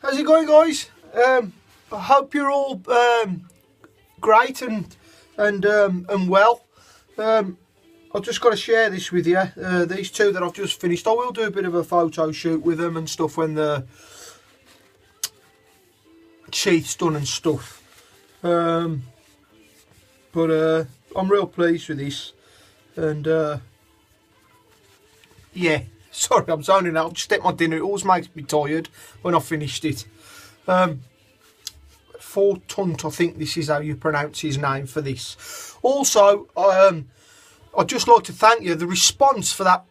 How's it going, guys? I hope you're all great and well. I've just got to share this with you. These two that I've just finished. I will do a bit of a photo shoot with them and stuff when the sheath's done and stuff. But I'm real pleased with this, and yeah. Sorry, I'm zoning out. I've just ate my dinner. It always makes me tired when I've finished it. Fortunt, I think this is how you pronounce his name for this. Also, I'd just like to thank you. The response for that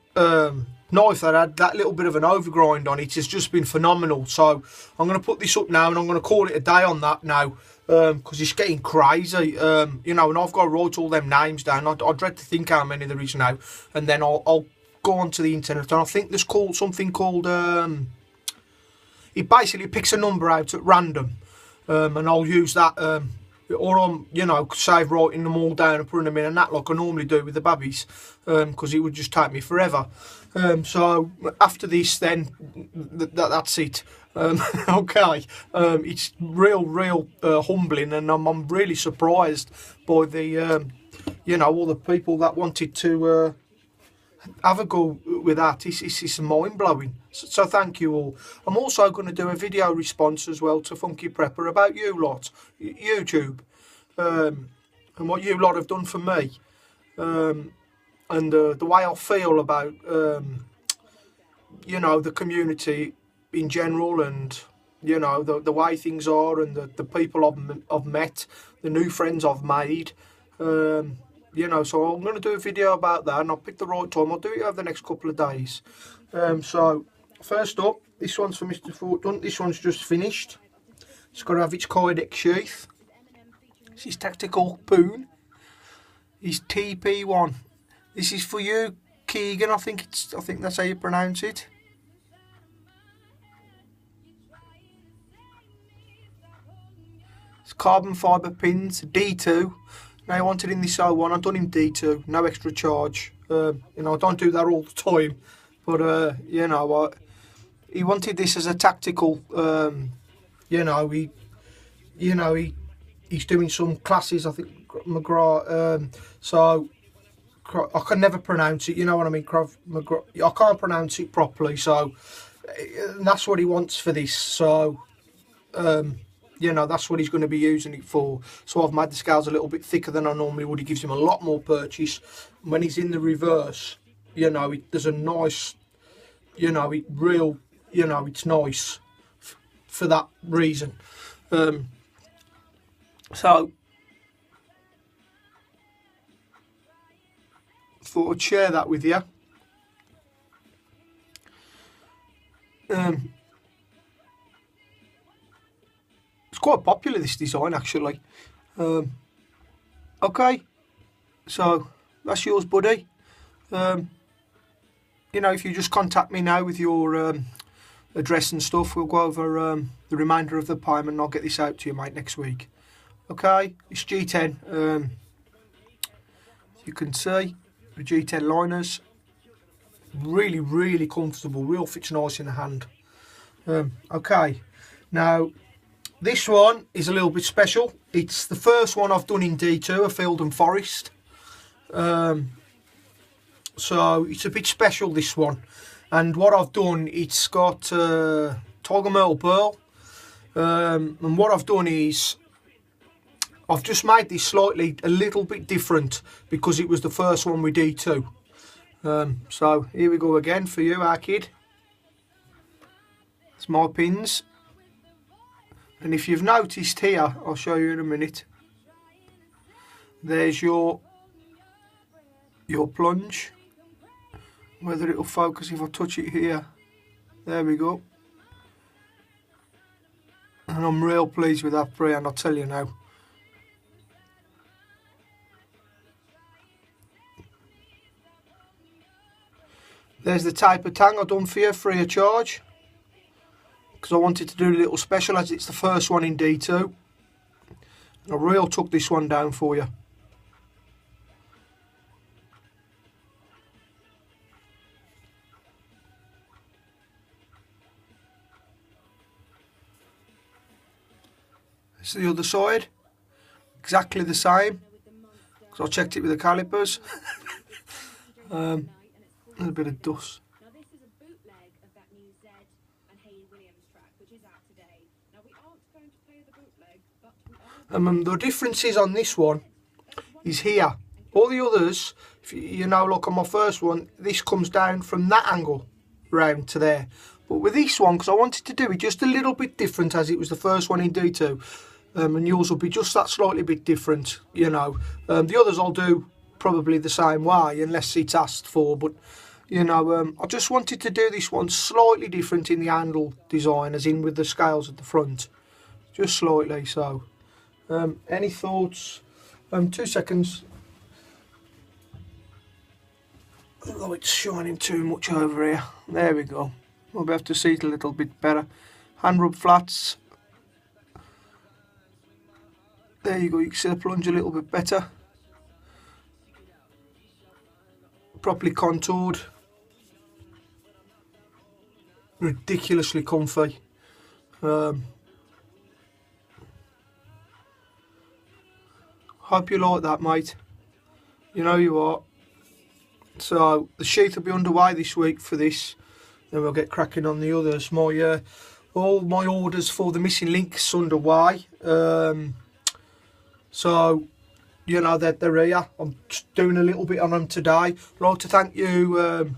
knife that had that little bit of an overgrind on it has just been phenomenal. So I'm going to put this up now, and I'm going to call it a day on that now, because it's getting crazy. You know, and I've got to write all them names down. I dread to think how many there is now, and then I'll go onto the internet, and I think there's something called it basically picks a number out at random, and I'll use that, or I'm, you know, save writing them all down and putting them in and that, like I normally do with the babbies, because it would just take me forever. So after this, then that's it. Okay, it's real humbling, and I'm really surprised by the you know, all the people that wanted to have a go with that. It's mind-blowing, so thank you all. I'm also going to do a video response as well to Funky Prepper about you lot, YouTube, and what you lot have done for me, and the way I feel about you know, the community in general, and you know, the way things are, and the people I've met, the new friends I've made. You know, so I'm going to do a video about that, and I'll pick the right time. I'll do it over the next couple of days. So, first up, this one's for Mr. Fortunt. This one's just finished. It's got to have its Kydex sheath. This is Tactical Poon. It's TP1. This is for you, Keegan. I think that's how you pronounce it. It's carbon fibre pins, D2. Now, I wanted in this 01, I've done in D2, no extra charge. You know, I don't do that all the time, but you know, he wanted this as a tactical. You know, he's doing some classes, I think, McGrath. So I can never pronounce it. You know what I mean? I can't pronounce it properly, so that's what he wants for this. So. You know, that's what he's going to be using it for. So I've made the scales a little bit thicker than I normally would. It gives him a lot more purchase. When he's in the reverse, you know, there's a nice, you know, you know, it's nice for that reason. So thought I'd share that with you. It's quite popular, this design, actually. Okay, so that's yours, buddy. You know, if you just contact me now with your address and stuff, we'll go over the remainder of the payment, and I'll get this out to you, mate, next week. Okay, it's G10. You can see the G10 liners. Really comfortable. Real fits nice in the hand. Okay, now. This one is a little bit special. It's the first one I've done in D2, a FEILD and FOREST. So it's a bit special, this one. And what I've done, it's got Tiger Myrtle Pearl. And what I've done is, I've just made this slightly, a little bit different, because it was the first one with D2. So here we go again for you, our kid. It's my pins. And if you've noticed here, I'll show you in a minute, there's your plunge. Whether it'll focus if I touch it here. There we go. And I'm real pleased with that brand, I'll tell you now. There's the taper tang I've done for you, free of charge. Because I wanted to do a little special, as it's the first one in D2. And I real took this one down for you. It's the other side, exactly the same, because I checked it with the calipers. A little bit of dust. Now this is a bootleg of that new Z and Hayley Williams track, which is out today. Now we aren't going to play the bootleg, but we are. The difference is on this one is here. All the others, if you know, look on my first one, this comes down from that angle round to there. But with this one, because I wanted to do it just a little bit different, as it was the first one in D2, and yours will be just that slightly bit different, you know. The others I'll do probably the same way, unless it's asked for, but, you know, I just wanted to do this one slightly different in the handle design, as in with the scales at the front, just slightly. So, any thoughts? 2 seconds. Oh, it's shining too much over here. There we go. We'll be able to see it a little bit better. Hand rub flats. There you go, you can see the plunge a little bit better. Properly contoured. Ridiculously comfy. Hope you like that, mate. You know you are. So the sheath will be underway this week for this. Then we'll get cracking on the others. All my orders for the missing links underway. So, you know, they're here. I'm just doing a little bit on them today. I'd like to thank you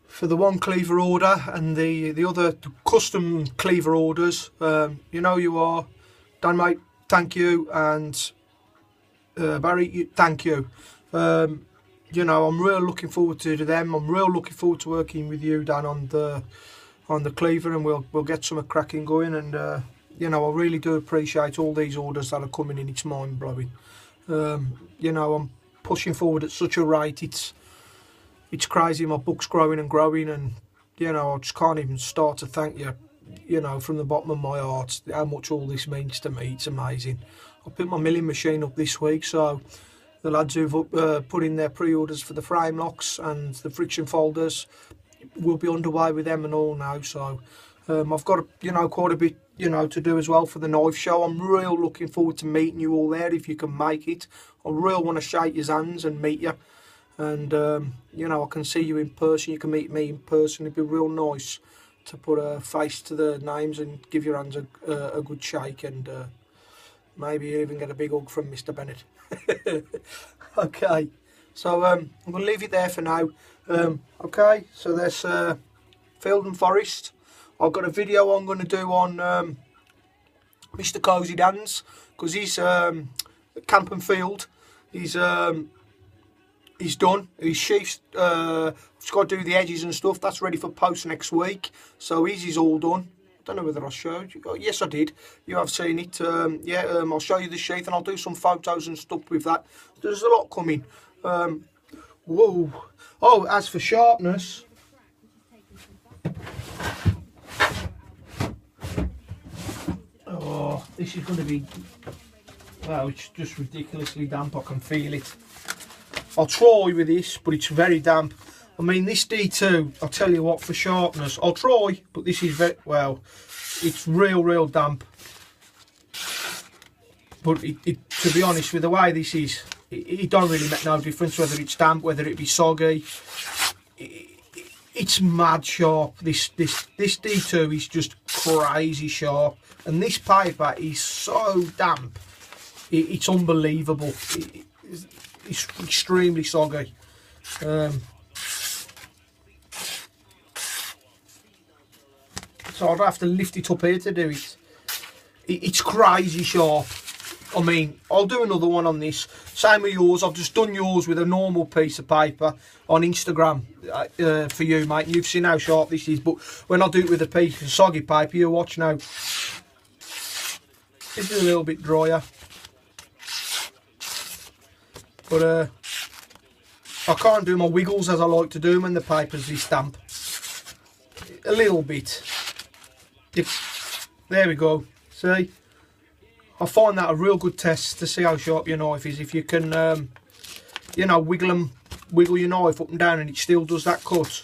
for the one cleaver order and the other custom cleaver orders. You know you are. Dan, mate, thank you. And Barry, thank you. You know, I'm real looking forward to them. I'm real looking forward to working with you, Dan, on the cleaver, and we'll get some cracking going. And you know, I really do appreciate all these orders that are coming in. It's mind blowing. You know, I'm pushing forward at such a rate. It's crazy. My book's growing and growing, and you know, I just can't even start to thank you. You know, from the bottom of my heart, how much all this means to me. It's amazing. I put my milling machine up this week, so the lads who've put in their pre-orders for the frame locks and the friction folders will be underway with them and all now. So I've got, you know, quite a bit, you know, to do as well for the knife show. I'm real looking forward to meeting you all there if you can make it. I real want to shake your hands and meet you, and you know, I can see you in person. You can meet me in person. It'd be real nice to put a face to the names and give your hands a good shake, and maybe even get a big hug from Mr. Bennett. Okay, so I'm going to leave it there for now. Okay, so there's FEILD and FOREST. I've got a video I'm going to do on Mr. Cozy Dan's, because he's Camp and Field. He's done. His sheath's just got to do the edges and stuff. That's ready for post next week. So his is all done. I don't know whether I showed you. Oh, yes, I did. You have seen it. I'll show you the sheath, and I'll do some photos and stuff with that. There's a lot coming. Whoa. Oh, as for sharpness, oh, this is going to be, well, it's just ridiculously damp. I can feel it. I'll try with this, but it's very damp. I mean, this D2, I'll tell you what, for sharpness, I'll try, but this is very, well, it's real damp. But to be honest, with the way this is, it don't really make no difference whether it's damp, whether it be soggy. It's mad sharp. This D2 is just crazy sharp, and this paper is so damp. It's unbelievable. It's extremely soggy. So I'd have to lift it up here to do it. It's crazy sharp. I mean, I'll do another one on this. Same with yours. I've just done yours with a normal piece of paper on Instagram for you, mate. You've seen how sharp this is. But when I do it with a piece of soggy paper, you watch now. It's a little bit drier. But I can't do my wiggles as I like to do them when the paper's this damp. A little bit. There we go. See? I find that a real good test to see how sharp your knife is. If you can, you know, wiggle your knife up and down and it still does that cut.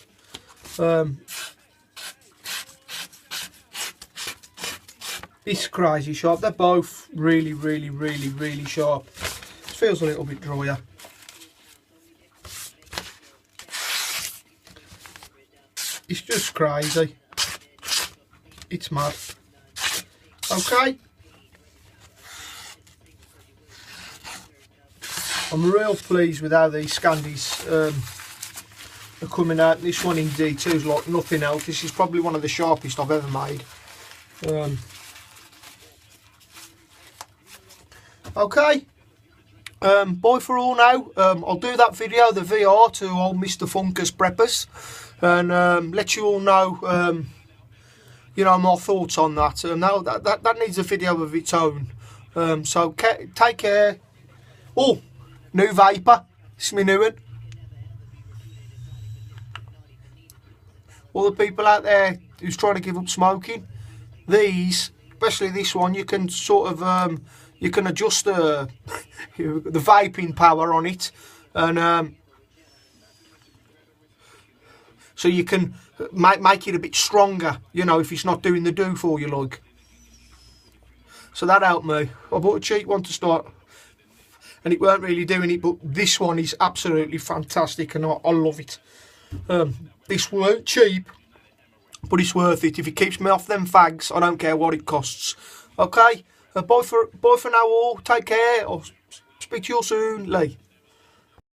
It's crazy sharp. They're both really, really, really, really sharp. It feels a little bit drier. It's just crazy. It's mad. Okay. I'm real pleased with how these Scandies are coming out. This one in D2 is like nothing else. This is probably one of the sharpest I've ever made. Okay. Bye for all now. I'll do that video, the VR to old Mr. Funkus Preppers, and let you all know, you know, my thoughts on that. Now that needs a video of its own. So take care. Oh, new vapor. It's my new one. All the people out there who's trying to give up smoking, these, especially this one, you can sort of you can adjust the vaping power on it, and so you can make it a bit stronger, you know, if it's not doing the do for you, like. So that helped me. I bought a cheap one to start, and it weren't really doing it, but this one is absolutely fantastic, and I love it. This weren't cheap, but it's worth it. If it keeps me off them fags, I don't care what it costs. Okay, bye for now all. Take care. I'll speak to you all soon. Lee.